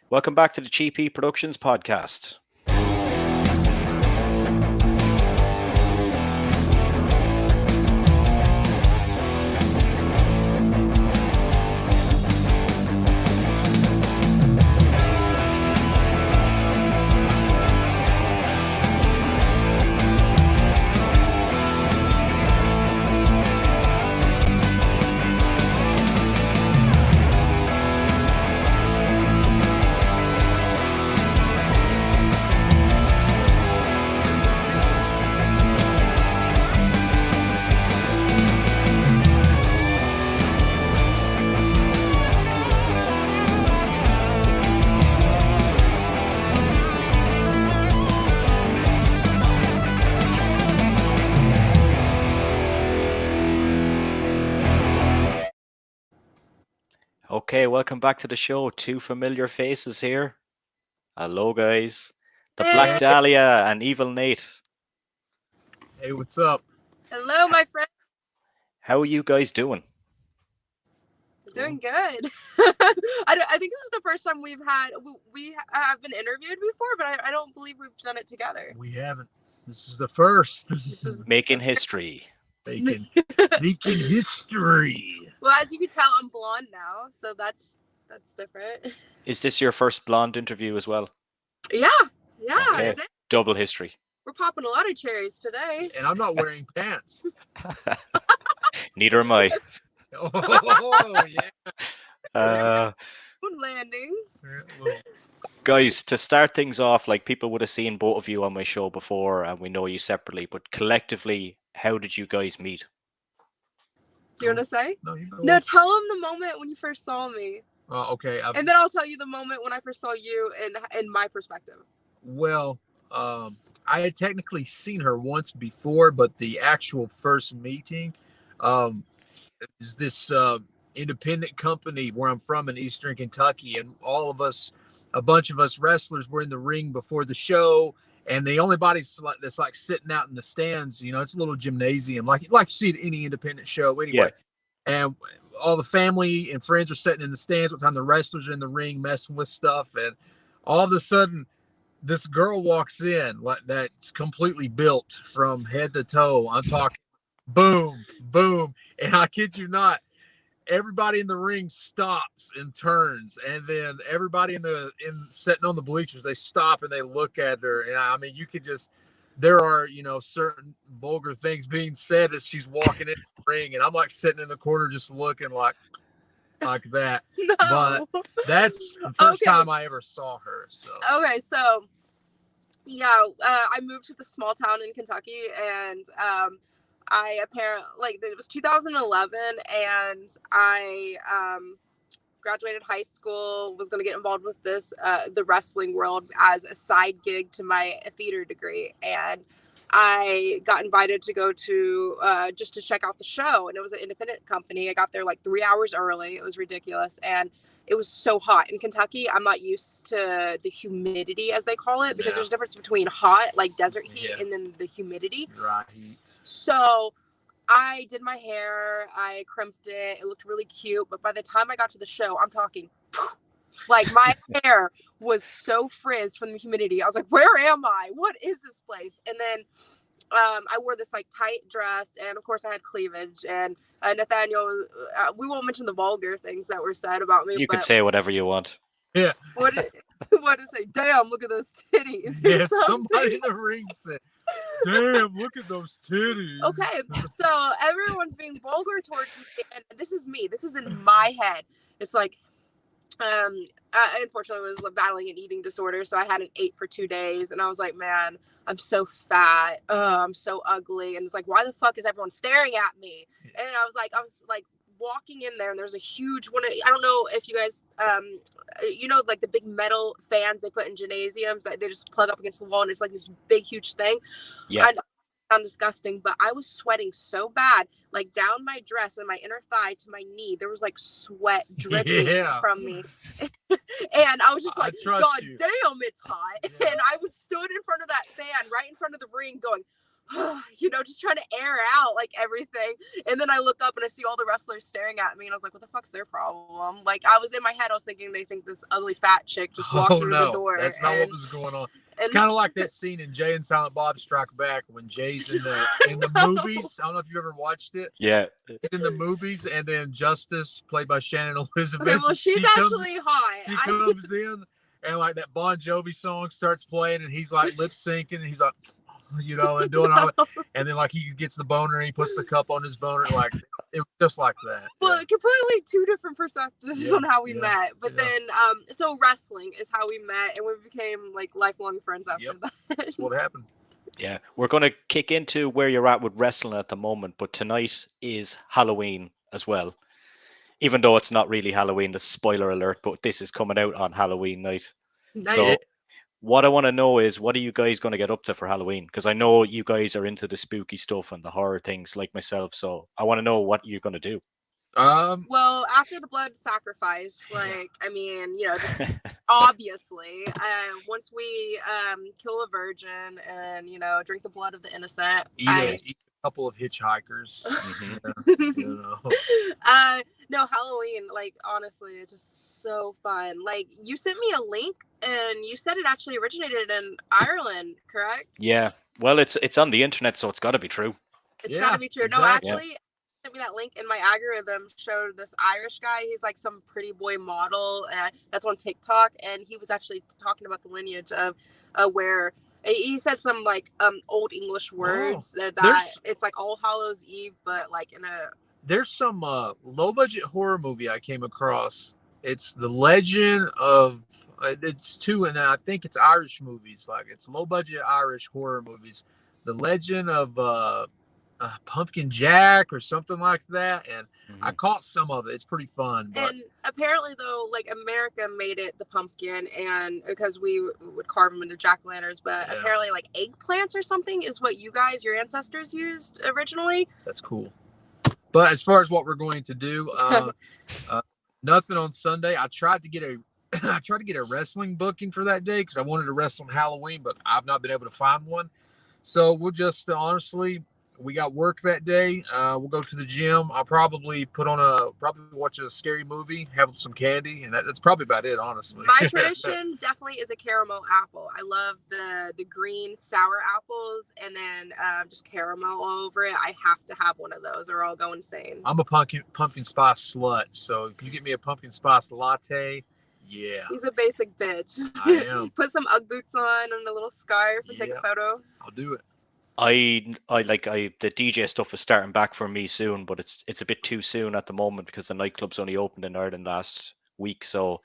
Welcome back to the GP Productions podcast. Okay, welcome back to the show. Two familiar faces here. Hello, guys. The Black Dahlia and Evil Nate. Hey, what's up? Hello, my friend. How are you guys doing? Doing good. I think this is the first time we have been interviewed before, but I don't believe we've done it together. We haven't. This is the first. This is Making history. Making history. Well, as you can tell, I'm blonde now, so that's different. Is this your first blonde interview as well? Yeah. Okay. Double history. We're popping a lot of cherries today. And I'm not wearing pants. Neither am I. Oh, yeah. Moon landing. Guys, to start things off, like people would have seen both of you on my show before, and we know you separately, but collectively, how did you guys meet? Do you want to say? No, tell them the moment when you first saw me. Okay. And then I'll tell you the moment when I first saw you in my perspective. Well, I had technically seen her once before, but the actual first meeting is this independent company where I'm from in Eastern Kentucky, and a bunch of us wrestlers were in the ring before the show, and the only body that's like sitting out in the stands, it's a little gymnasium, like you see at any independent show anyway. Yeah. And all the family and friends are sitting in the stands. What time the wrestlers are in the ring messing with stuff, and all of a sudden, this girl walks in that's completely built from head to toe. I'm talking boom, boom, and I kid you not, everybody in the ring stops and turns, and then everybody sitting on the bleachers, they stop and they look at her. And I mean, you could just, there are certain vulgar things being said as she's walking in the ring, and I'm like sitting in the corner just looking like that. No. But that's the first time I ever saw her. So yeah, I moved to the small town in Kentucky, and I apparently, it was 2011, and I graduated high school, was going to get involved with the wrestling world as a side gig to my theater degree, and I got invited to go to just to check out the show, and it was an independent company. I got there like 3 hours early. It was ridiculous, and it was so hot in Kentucky. I'm not used to the humidity, as they call it, because there's a difference between hot, like desert heat, and then the humidity. Dry heat. So I did my hair, I crimped it. It looked really cute. But by the time I got to the show, I'm talking, like my hair was so frizzed from the humidity. I was like, where am I? What is this place? And then I wore this like tight dress, and of course I had cleavage, and Nathaniel, we won't mention the vulgar things that were said about me. You could say whatever you want. Yeah. What to say? Damn, look at those titties. Yeah, somebody in the ring said, damn, look at those titties. Okay, so everyone's being vulgar towards me, and this is me. This is in my head. It's like, I unfortunately was battling an eating disorder, so I hadn't ate for 2 days, and I was like, man, I'm so fat. I'm so ugly. And it's like, why the fuck is everyone staring at me? And I was like walking in there, and there's a huge one. I don't know if you guys, like the big metal fans they put in gymnasiums that they just plug up against the wall, and it's like this big, huge thing. Yeah. And sound disgusting, but I was sweating so bad, like down my dress and my inner thigh to my knee. There was like sweat dripping from me. And I was just like, God damn, it's hot. Yeah. And I was stood in front of that fan right in front of the ring going, just trying to air out like everything. And then I look up and I see all the wrestlers staring at me, and I was like, what the fuck's their problem? Like, I was in my head, I was thinking they think this ugly fat chick just walked through the door. That's not what was going on. It's kind of like that scene in Jay and Silent Bob Strike Back when Jay's in the movies. I don't know if you ever watched it. Yeah. He's in the movies, and then Justice, played by Shannon Elizabeth. Okay, well, she's actually hot. She comes in, and like that Bon Jovi song starts playing, and he's like lip syncing, and he's like, and doing all that. And then like he gets the boner and he puts the cup on his boner, like it was just like that. Well, completely two different perspectives on how we met. But then so wrestling is how we met, and we became like lifelong friends after that. That's what happened. Yeah, we're going to kick into where you're at with wrestling at the moment, but tonight is Halloween as well. Even though it's not really Halloween, the spoiler alert, but this is coming out on Halloween night. So what I want to know is, what are you guys going to get up to for Halloween? Because I know you guys are into the spooky stuff and the horror things like myself. So I want to know what you're going to do. Well, after the blood sacrifice, like, I mean, just obviously, once we kill a virgin and, drink the blood of the innocent. Eat a couple of hitchhikers. No, Halloween, like, honestly, it's just so fun. Like, you sent me a link and you said it actually originated in Ireland, correct? Yeah. Well, it's on the internet, so it's got to be true. It's got to be true. Exactly. No, actually, sent me that link and my algorithm showed this Irish guy. He's like some pretty boy model that's on TikTok, and he was actually talking about the lineage of where he said some like old English words that it's like All Hallows Eve, but like in a. There's some low budget horror movie I came across. It's the Legend of it's two, and I think it's Irish movies. Like it's low budget Irish horror movies. The Legend of Pumpkin Jack or something like that, and I caught some of it. It's pretty fun. But... And apparently, though, like America made it the pumpkin, and because we would carve them into jack-o'-lanterns, but apparently, like eggplants or something is what your ancestors used originally. That's cool. But as far as what we're going to do, nothing on Sunday. I tried to get a wrestling booking for that day because I wanted to wrestle on Halloween, but I've not been able to find one. So we'll just honestly. We got work that day. We'll go to the gym. I'll probably watch a scary movie, have some candy, and that's probably about it, honestly. My tradition definitely is a caramel apple. I love the green sour apples, and then just caramel all over it. I have to have one of those, or I'll go insane. I'm a pumpkin spice slut, so if you get me a pumpkin spice latte, yeah. He's a basic bitch. I am. Put some Ugg boots on and a little scarf and take a photo. I'll do it. The DJ stuff is starting back for me soon, but it's a bit too soon at the moment because the nightclub's only opened in Ireland last week. So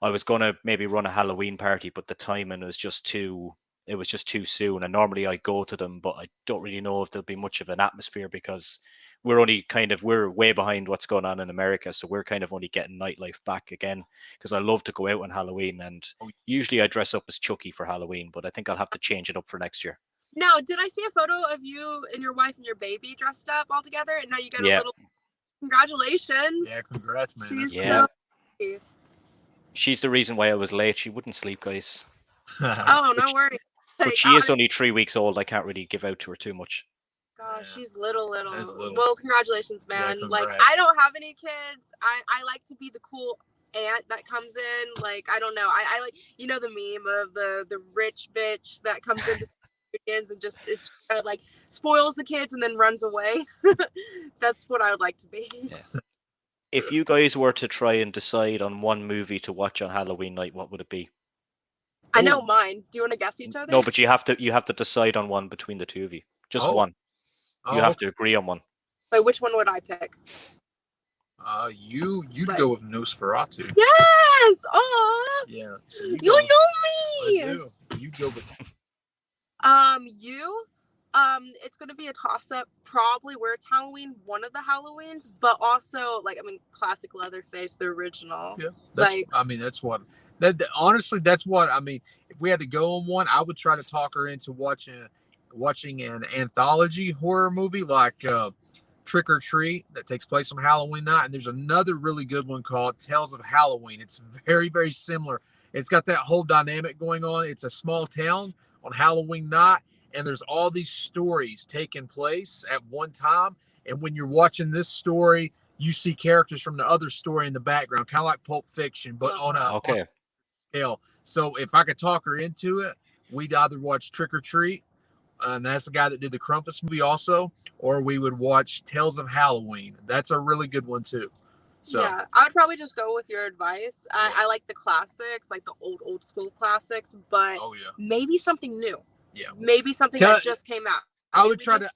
I was gonna maybe run a Halloween party, but the timing was just too soon. And normally I go to them, but I don't really know if there'll be much of an atmosphere because we're way behind what's going on in America. So we're kind of only getting nightlife back again because I love to go out on Halloween, and usually I dress up as Chucky for Halloween, but I think I'll have to change it up for next year. Now, did I see a photo of you and your wife and your baby dressed up all together? And now you got a little. Congratulations! Yeah, congrats, man. She's so happy. She's the reason why I was late. She wouldn't sleep, guys. Oh, no worries. But she is only 3 weeks old. I can't really give out to her too much. Gosh, she's little. Well, congratulations, man. Yeah, like, I don't have any kids. I like to be the cool aunt that comes in. Like, I don't know. I like, the meme of the rich bitch that comes into and just like spoils the kids and then runs away. That's what I would like to be. Yeah. If you guys were to try and decide on one movie to watch on Halloween night, what would it be? I know mine. Do you want to guess each other? No, but you have to decide on one between the two of you. Just one. You have to agree on one. Wait, which one would I pick? You'd go with Nosferatu. Yes. Oh. Yeah. So you know me. I do. You go with. It's gonna be a toss-up. Probably where it's Halloween, one of the Halloweens, but also classic Leatherface, the original. Yeah, that's what. Honestly, that's what I mean. If we had to go on one, I would try to talk her into watching an anthology horror movie like Trick or Treat that takes place on Halloween night, and there's another really good one called Tales of Halloween. It's very, very similar. It's got that whole dynamic going on. It's a small town on Halloween night, and there's all these stories taking place at one time. And when you're watching this story, you see characters from the other story in the background, kind of like Pulp Fiction, but on a Okay. scale. So if I could talk her into it, we'd either watch Trick or Treat, and that's the guy that did the Krampus movie also, or we would watch Tales of Halloween. That's a really good one too. So yeah, I would probably just go with your advice. I like the classics, like the old school classics, but maybe something new. Yeah, maybe something that just came out. I would try to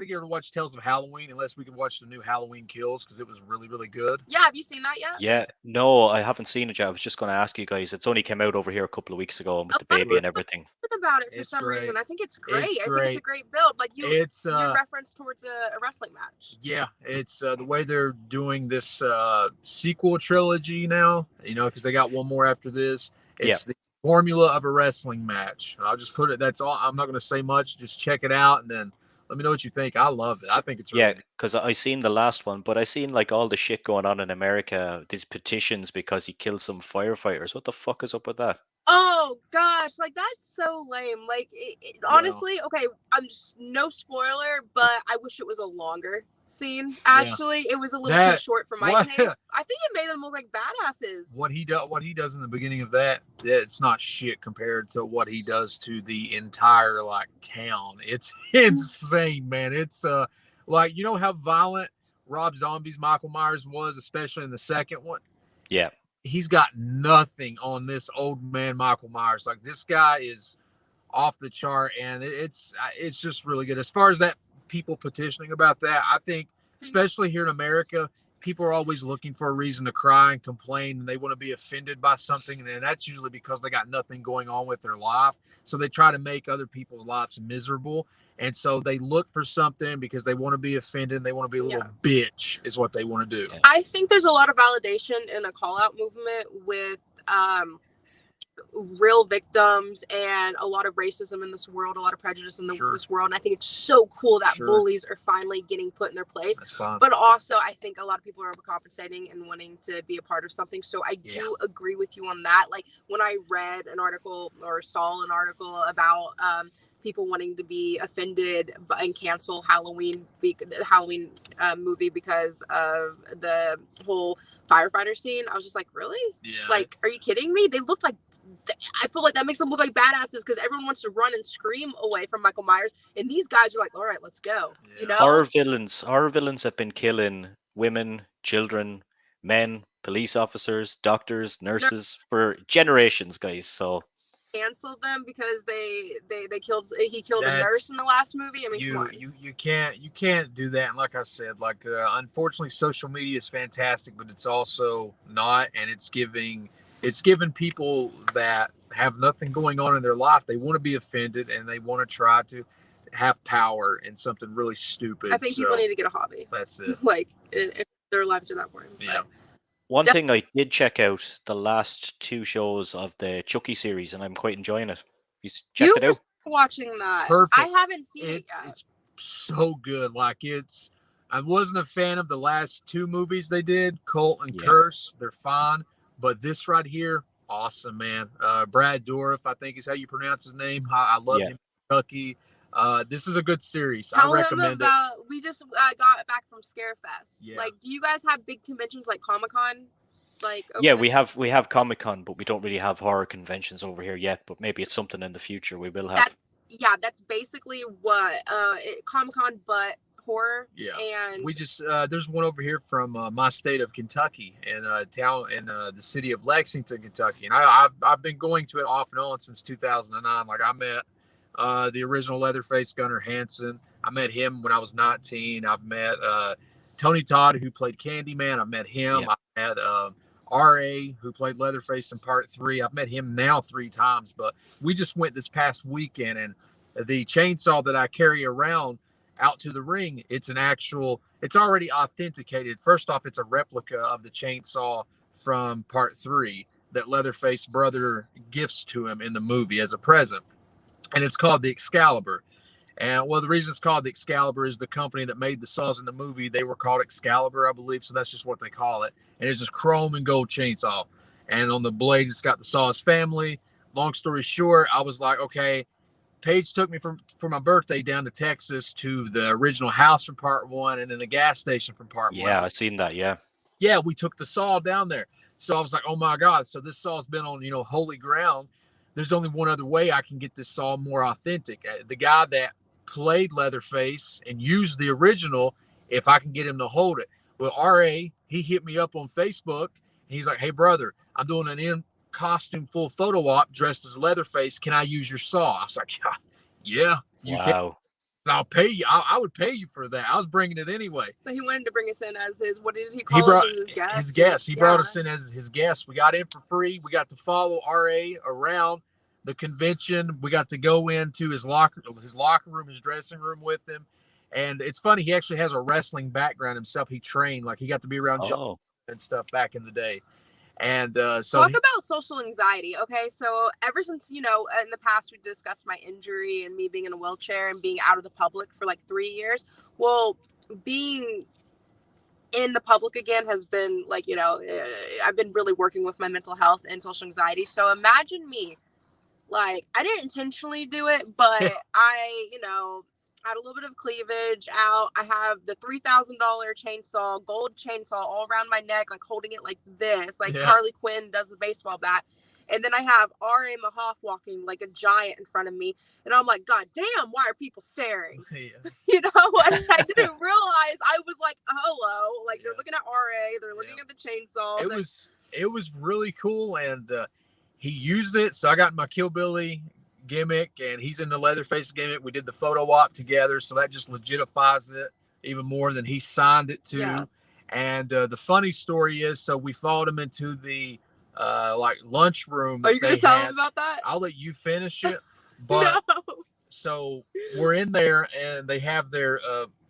get her to watch Tales of Halloween, unless we can watch the new Halloween Kills, because it was really, really good. Yeah, have you seen that yet? Yeah, no, I haven't seen it yet. I was just going to ask you guys. It's only came out over here a couple of weeks ago with the baby and everything. About it for some reason. I think it's great. I think it's a great build. Like you reference towards a wrestling match. Yeah, it's the way they're doing this sequel trilogy now. You know, because they got one more after this. It's the formula of a wrestling match. I'll just put it. That's all. I'm not going to say much. Just check it out and then let me know what you think. I love it. I think it's really good. Because I seen the last one, but I seen like all the shit going on in America. These petitions because he killed some firefighters. What the fuck is up with that? Oh gosh, like that's so lame. Like honestly, okay, I'm just no spoiler, but I wish it was a longer scene. Actually, it was a little too short for my taste. I think it made them look like badasses. What he does in the beginning of that, it's not shit compared to what he does to the entire like town. It's insane, man. It's like, you know how violent Rob Zombie's Michael Myers was, especially in the second one. Yeah. He's got nothing on this old man Michael Myers. Like, this guy is off the chart, and it's just really good. As far as that people petitioning about that, I think, especially here in America, people are always looking for a reason to cry and complain, and they want to be offended by something, and that's usually because they got nothing going on with their life. So they try to make other people's lives miserable, and so they look for something because they want to be offended. They want to be a little bitch is what they want to do. I think there's a lot of validation in a call-out movement with real victims and a lot of racism in this world, a lot of prejudice in this world. And I think it's so cool that bullies are finally getting put in their place. But also, I think a lot of people are overcompensating and wanting to be a part of something. So I do agree with you on that. Like when I read an article or saw an article about people wanting to be offended and cancel the Halloween movie because of the whole firefighter scene, I was just like, really? Yeah. Like, are you kidding me? They looked like, I feel like that makes them look like badasses because everyone wants to run and scream away from Michael Myers, and these guys are like, all right, let's go. You know, horror villains have been killing women, children, men, police officers, doctors, nurses for generations, guys. So canceled them because he killed a nurse in the last movie. I mean, you can't do that. And like I said, like unfortunately, social media is fantastic, but it's also not, and it's giving people that have nothing going on in their life, they want to be offended and they want to try to have power in something really stupid. I think people need to get a hobby. That's it. Like if their lives are that boring. Yeah. One thing I did check out the last 2 shows of the Chucky series, and I'm quite enjoying it. You checked it out? Watching that. Perfect. I haven't seen it yet. It's so good. Like I wasn't a fan of the last 2 movies they did, Cult and Curse. They're fine. But this right here, awesome, man. Brad Dourif, I think is how you pronounce his name. I love him. Chucky. This is a good series. I recommend it. We just got back from Scarefest. Yeah. Like, do you guys have big conventions like Comic-Con? Like, we have Comic-Con, but we don't really have horror conventions over here yet. But maybe it's something in the future we will have. That's basically what Comic-Con, but horror. Yeah. And we just there's one over here from my state of Kentucky, in town in the city of Lexington, Kentucky, and I've been going to it off and on since 2009. Like, I met the original Leatherface Gunnar Hansen. I met him when I was 19. I've met Tony Todd, who played Candyman. I've met him. Yeah. I met R.A., who played Leatherface in Part 3. I've met him now 3 times, but we just went this past weekend, and the chainsaw that I carry around out to the ring, it's already authenticated. First off, it's a replica of the chainsaw from Part 3 that Leatherface brother gifts to him in the movie as a present. And it's called the Excalibur. And the reason it's called the Excalibur is the company that made the saws in the movie, they were called Excalibur, I believe. So that's just what they call it. And it's just chrome and gold chainsaw. And on the blade, it's got the Saw's family. Long story short, I was like, okay, Paige took me for my birthday down to Texas to the original house from part 1 and then the gas station from part 1. Yeah, I've seen that. Yeah, we took the saw down there. So I was like, oh my God. So this saw's been on, holy ground. There's only one other way I can get this saw more authentic. The guy that played Leatherface and used the original, if I can get him to hold it. Well, RA, he hit me up on Facebook and he's like, hey brother, I'm doing an in costume full photo op dressed as Leatherface. Can I use your saw? I was like, yeah, you can. I'll pay you. I would pay you for that. I was bringing it anyway. But he wanted to bring us in as his, what did he call us as his guest? His guest. He brought us in as his guest. We got in for free. We got to follow RA around the convention. We got to go into his locker room, his dressing room with him. And it's funny, he actually has a wrestling background himself. He trained, like he got to be around John and stuff back in the day. And so talk about social anxiety. Okay, so ever since, in the past we discussed my injury and me being in a wheelchair and being out of the public for like 3 years. Well, being in the public again has been like, I've been really working with my mental health and social anxiety. So imagine me, like, I didn't intentionally do it, but I, had a little bit of cleavage out. I have the $3,000 chainsaw, gold chainsaw all around my neck, like holding it like this, like Harley Quinn does the baseball bat. And then I have R.A. Mahoff walking like a giant in front of me. And I'm like, God damn, why are people staring? And I didn't realize I was like, hello. Like they're looking at R.A., they're looking at the chainsaw. It was really cool. And he used it. So I got my Kill Billy gimmick and he's in the Leatherface gimmick. We did the photo op together. So that just legitifies it even more than he signed it to. Yeah. And the funny story is, so we followed him into the like lunchroom. Are you going to tell him about that? I'll let you finish it. But so we're in there and they have their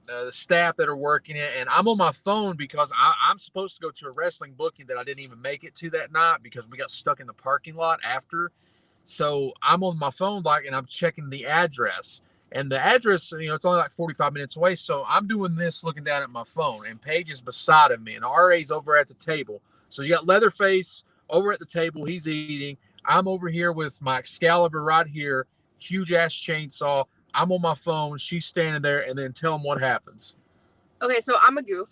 the staff that are working it. And I'm on my phone because I'm supposed to go to a wrestling booking that I didn't even make it to that night because we got stuck in the parking lot after. So I'm on my phone, and I'm checking the address. And the address, it's only like 45 minutes away. So I'm doing this looking down at my phone. And Paige is beside of me. And RA's over at the table. So you got Leatherface over at the table. He's eating. I'm over here with my Excalibur right here. Huge-ass chainsaw. I'm on my phone. She's standing there. And then tell them what happens. Okay, so I'm a goof.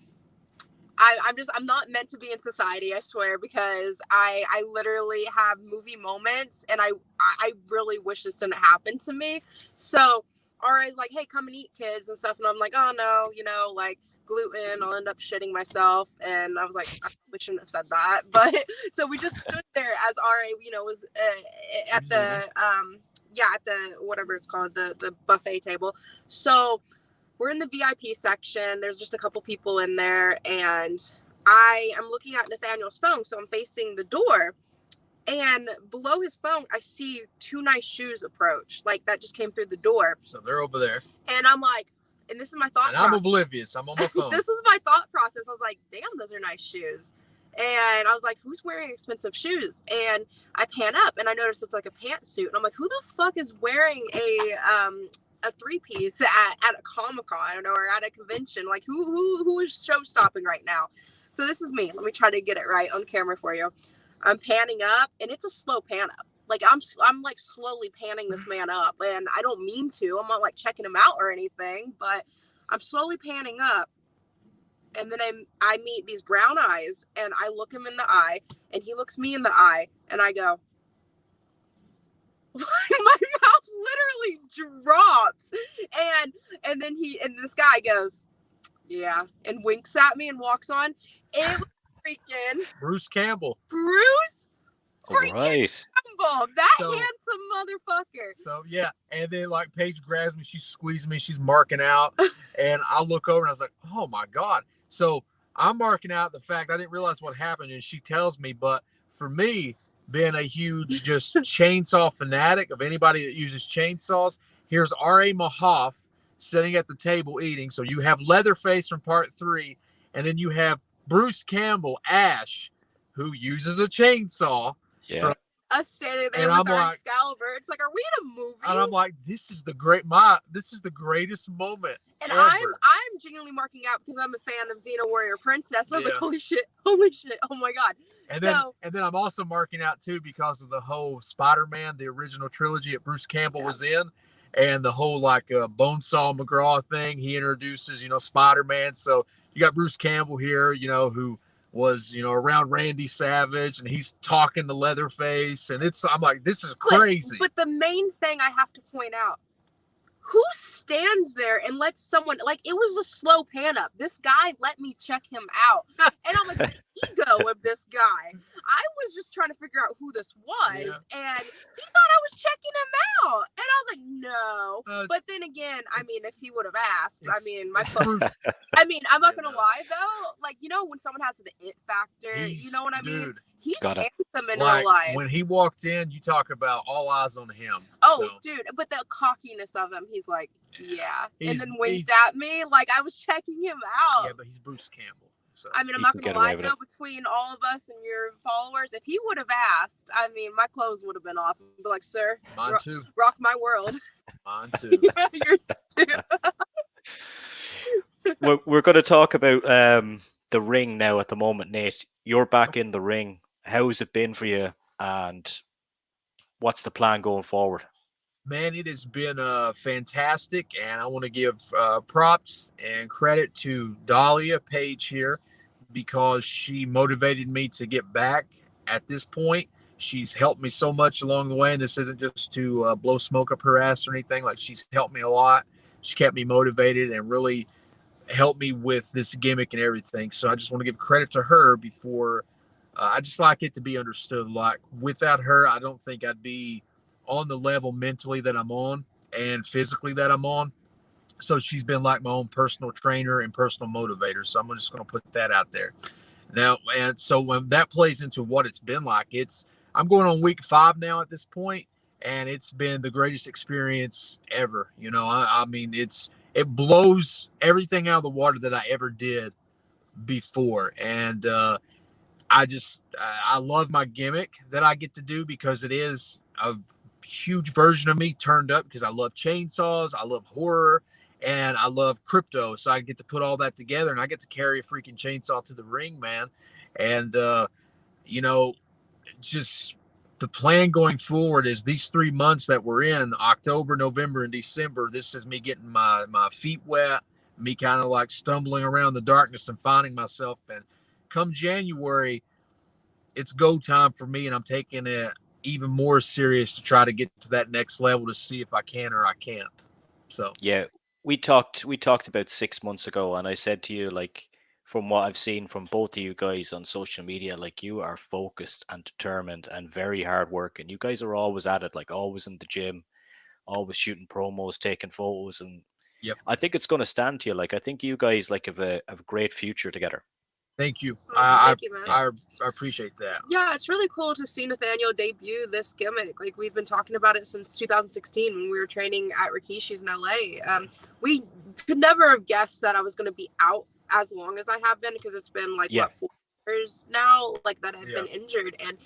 I'm not meant to be in society, I swear, because I literally have movie moments and I really wish this didn't happen to me. So RA's like, hey, come and eat, kids and stuff. And I'm like, oh no, like gluten, I'll end up shitting myself. And I was like, I probably shouldn't have said that. But so we just stood there as RA, was at the at the whatever it's called, the buffet table. So we're in the VIP section. There's just a couple people in there. And I am looking at Nathaniel's phone. So I'm facing the door. And below his phone, I see two nice shoes approach. Like that just came through the door. So they're over there. And I'm like, and this is my thought process. I'm oblivious. I'm on my phone. This is my thought process. I was like, damn, those are nice shoes. And I was like, who's wearing expensive shoes? And I pan up and I notice it's like a pantsuit. And I'm like, who the fuck is wearing a three-piece at a Comic-Con or at a convention? Like who is show stopping right now? So this is me. Let me try to get it right on camera for you. I'm panning up and it's a slow pan up. Like I'm like slowly panning this man up and I don't mean to. I'm not like checking him out or anything, but I'm slowly panning up. And then I meet these brown eyes and I look him in the eye and he looks me in the eye and I go, my mouth literally drops. And then this guy goes, yeah, and winks at me and walks on. It was freaking Bruce Campbell. Bruce freaking right. Campbell. That handsome motherfucker. So yeah. And then like Paige grabs me, she squeezes me, she's marking out. And I look over and I was like, oh my God. So I'm marking out the fact I didn't realize what happened. And she tells me, but for me, being a huge just chainsaw fanatic of anybody that uses chainsaws, here's R.A. Mahoff sitting at the table eating. So you have Leatherface from part 3, and then you have Bruce Campbell, Ash, who uses a chainsaw. Yeah. Us standing there with our Excalibur. It's like, are we in a movie? And I'm like, this is the greatest moment. And ever. I'm genuinely marking out because I'm a fan of Xena Warrior Princess. And I was like, holy shit, oh my God. And then I'm also marking out too because of the whole Spider-Man, the original trilogy that Bruce Campbell was in. and the whole like Bonesaw McGraw thing. He introduces, Spider-Man. So you got Bruce Campbell here, who was, around Randy Savage, and he's talking to Leatherface, and I'm like, this is crazy. But the main thing I have to point out, who stands there and lets someone, like, it was a slow pan up. This guy let me check him out. And I'm like, the ego of this guy. I was just trying to figure out who this was. Yeah. And he thought I was checking him out. And I was like, no. But then again, I mean, if he would have asked, I mean, I'm not going to lie, though. Like, when someone has the it factor, you know what I mean? He's handsome in real life. When he walked in, you talk about all eyes on him. Oh, so. Dude, but the cockiness of him, he's like, yeah. And then winked at me like I was checking him out. Yeah, but he's Bruce Campbell. So I mean, I'm not going to lie, though, between all of us and your followers, if he would have asked, I mean, my clothes would have been off. I'd be like, sir, mine too. Rock my world. Mine too. Yours too. We're going to talk about the ring now at the moment, Nate. You're back in the ring. How's it been for you, and what's the plan going forward? Man, it has been fantastic, and I want to give props and credit to Dahlia Page here, because she motivated me to get back at this point. She's helped me so much along the way, and this isn't just to blow smoke up her ass or anything. Like, she's helped me a lot. She kept me motivated and really helped me with this gimmick and everything. So I just want to give credit to her before I just like it to be understood. Like, without her, I don't think I'd be on the level mentally that I'm on and physically that I'm on. So she's been like my own personal trainer and personal motivator. So I'm just going to put that out there now. And so when that plays into what it's been like, I'm going on week 5 now at this point, and it's been the greatest experience ever. I mean, it blows everything out of the water that I ever did before. And, I love my gimmick that I get to do, because it is a huge version of me turned up, because I love chainsaws, I love horror, and I love crypto. So I get to put all that together, and I get to carry a freaking chainsaw to the ring, man. And, just the plan going forward is these 3 months that we're in, October, November, and December. This is me getting my feet wet, me kind of like stumbling around the darkness and finding myself. And come January, it's go time for me, and I'm taking it even more serious to try to get to that next level to see if I can or I can't. So yeah, we talked about 6 months ago, and I said to you, like, from what I've seen from both of you guys on social media, like, you are focused and determined and very hard work, and you guys are always at it, like always in the gym, always shooting promos, taking photos, and yep. I think it's going to stand to you. Like, I think you guys have a great future together. Thank you. Thank you, man. I appreciate that. Yeah, it's really cool to see Nathaniel debut this gimmick. Like, we've been talking about it since 2016 when we were training at Rikishi's in LA. We could never have guessed that I was going to be out as long as I have been, because it's been 4 years now, like, that I've been injured. And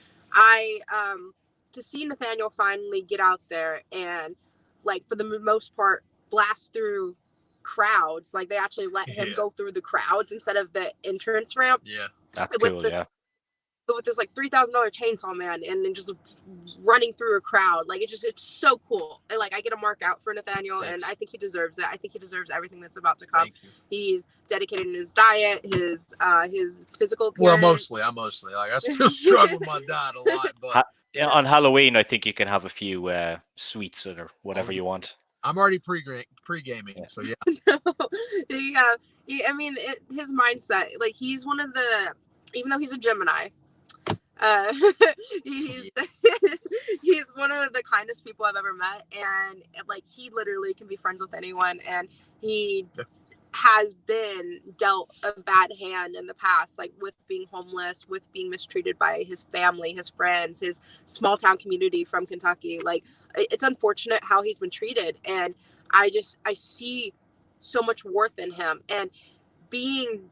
to see Nathaniel finally get out there and, like, for the most part, blast through crowds, like, they actually let him go through the crowds instead of the entrance ramp. Yeah, that's cool. With this like $3,000 chainsaw man, and then just running through a crowd, like, it's so cool. And like, I get a mark out for Nathaniel. Thanks. And I think he deserves it. I think he deserves everything that's about to come. He's dedicated in his diet, his physical appearance. Well, mostly like, I still struggle with my diet a lot, but on Halloween, I think you can have a few sweets or whatever you want. I'm already pre-gaming, so yeah. I mean, his mindset, like, he's one of the, even though he's a Gemini, he's one of the kindest people I've ever met, and like, he literally can be friends with anyone, and he has been dealt a bad hand in the past, like with being homeless, with being mistreated by his family, his friends, his small town community from Kentucky. Like, it's unfortunate how he's been treated, and I see so much worth in him. And being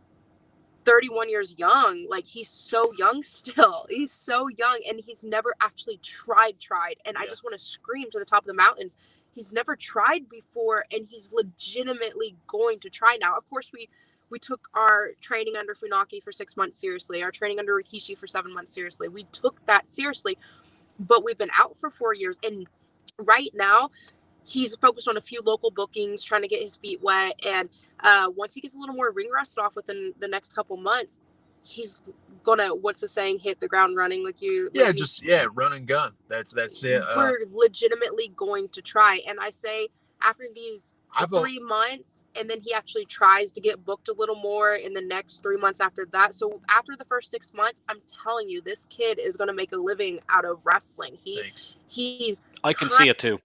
31 years young, like, he's so young still. He's so young, and he's never actually tried. And I just want to scream to the top of the mountains. He's never tried before, and he's legitimately going to try now. Of course, we took our training under Funaki for 6 months seriously, our training under Rikishi for 7 months seriously. We took that seriously, but we've been out for 4 years, and right now he's focused on a few local bookings, trying to get his feet wet. And once he gets a little more ring rust off within the next couple months, he's gonna, what's the saying, hit the ground running, like you. Yeah, like just run and gun. That's it. We're legitimately going to try. And I say after these 3 months, and then he actually tries to get booked a little more in the next 3 months after that. So after the first 6 months, I'm telling you, this kid is going to make a living out of wrestling. He's I can see it too.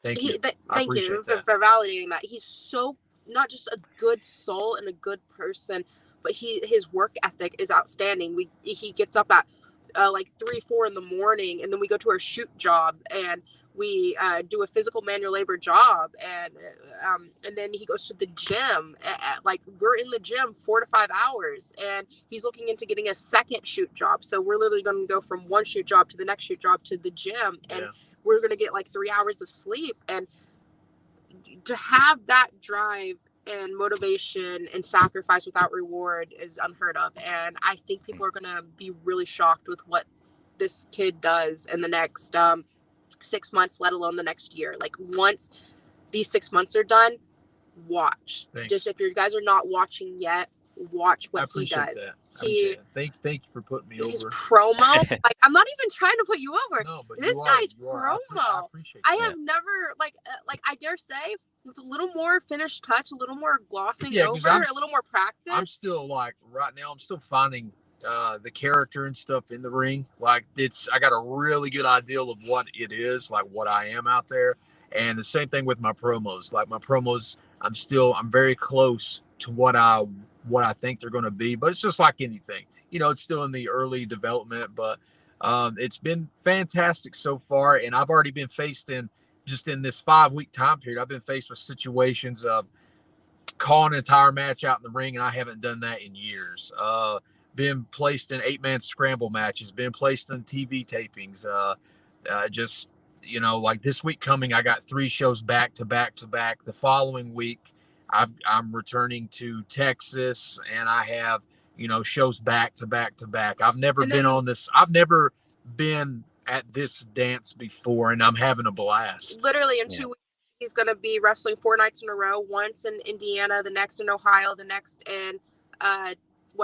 Thank you. Thank you for validating that. He's so not just a good soul and a good person, but his work ethic is outstanding. He gets up at like 3-4 in the morning, and then we go to our shoot job, and we do a physical manual labor job, and then he goes to the gym. Like, we're in the gym 4 to 5 hours, and he's looking into getting a second shoot job. So we're literally going to go from one shoot job to the next shoot job to the gym, and we're going to get like 3 hours of sleep. And to have that drive and motivation and sacrifice without reward is unheard of. And I think people are going to be really shocked with what this kid does in the next 6 months, let alone the next year. Like, once these 6 months are done, watch. Thanks. Just if you guys are not watching yet, watch what he does. That. Thank you for putting me his over. promo, like, I'm not even trying to put you over. No, but this guy's promo. I appreciate I that. have never like I dare say, with a little more finished touch, a little more glossing over, a little more practice. I'm still like right now. I'm still finding the character and stuff in the ring. Like, I got a really good idea of what it is, like what I am out there. And the same thing with my promos. Like, my promos, I'm very close to what I think they're going to be. But it's just like anything, it's still in the early development. But it's been fantastic so far, and I've already been faced in this 5-week time period. I've been faced with situations of calling an entire match out in the ring, and I haven't done that in years. Been placed in 8-man scramble matches, been placed in TV tapings. Like this week coming, I got 3 shows back to back to back. The following week, I'm returning to Texas, and I have, shows back to back to back. I've never been at this dance before, and I'm having a blast. Literally in 2 weeks, he's going to be wrestling 4 nights in a row, once in Indiana, the next in Ohio, the next in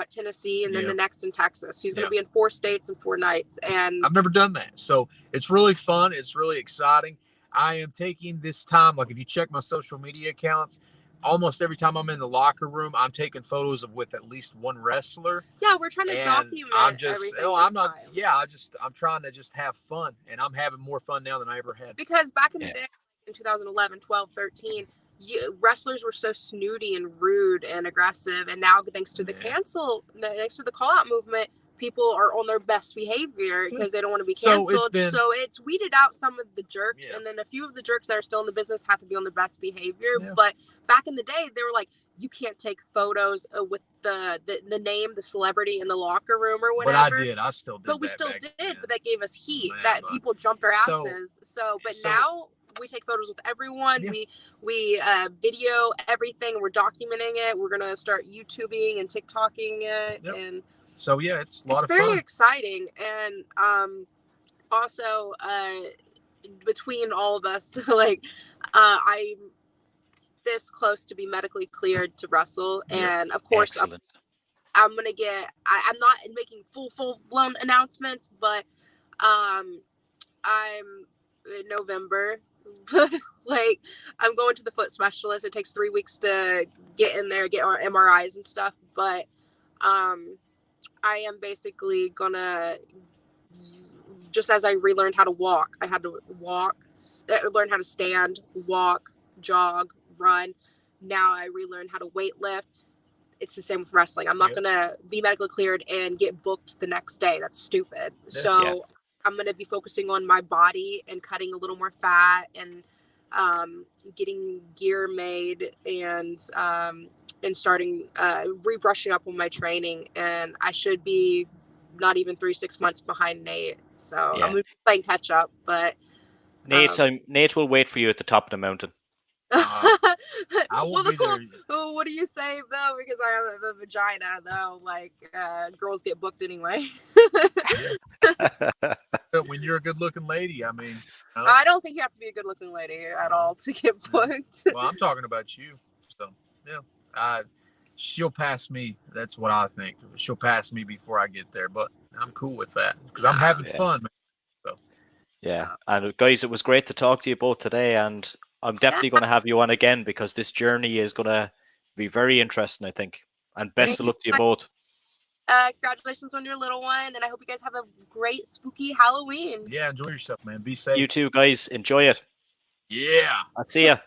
Tennessee, and then the next in Texas. He's going to be in 4 states and 4 nights. And I've never done that. So it's really fun. It's really exciting. I am taking this time, like if you check my social media accounts, almost every time I'm in the locker room, I'm taking photos with at least one wrestler. Yeah, we're trying to document everything. I'm trying to just have fun, and I'm having more fun now than I ever had. Because back in the day, in 2011, 12, 13, wrestlers were so snooty and rude and aggressive, and now thanks to the call out movement, people are on their best behavior because they don't want to be canceled. So it's weeded out some of the jerks, and then a few of the jerks that are still in the business have to be on their best behavior. But back in the day, they were like, you can't take photos with the name, the celebrity in the locker room or whatever. But I did. I still did. But we still did. Then. But that gave us heat. People jumped our asses. But now we take photos with everyone. We video everything. We're documenting it. We're gonna start YouTubing and TikToking it. And so it's a lot of fun. It's very exciting. And also between all of us, like I'm this close to be medically cleared to wrestle, and of course I'm gonna get. I'm not making full blown announcements, but I'm in November. Like, I'm going to the foot specialist. It takes 3 weeks to get in there, get our MRIs and stuff, but I am basically gonna, just as I relearned how to walk, I had to learn how to stand, walk, jog, run. Now I relearned how to weight lift. It's the same with wrestling. I'm not gonna be medically cleared and get booked the next day. That's stupid. So I'm going to be focusing on my body and cutting a little more fat and getting gear made and starting rebrushing up on my training. And I should be not even 6 months behind Nate. So I'm going to be playing catch up. But Nate will wait for you at the top of the mountain. I won't be there. What do you say though? Because I have a vagina though. Like girls get booked anyway. when you're a good-looking lady, I mean. I don't think you have to be a good-looking lady at all to get booked. Well, I'm talking about you. So, yeah. She'll pass me. That's what I think. She'll pass me before I get there, but I'm cool with that because I'm having fun. Man. So. Yeah. And guys, it was great to talk to you both today, and I'm definitely going to have you on again because this journey is going to be very interesting, I think. And best of luck to you both. Congratulations on your little one, and I hope you guys have a great spooky Halloween. Yeah, enjoy yourself, man. Be safe. You too, guys. Enjoy it. Yeah. I'll see ya.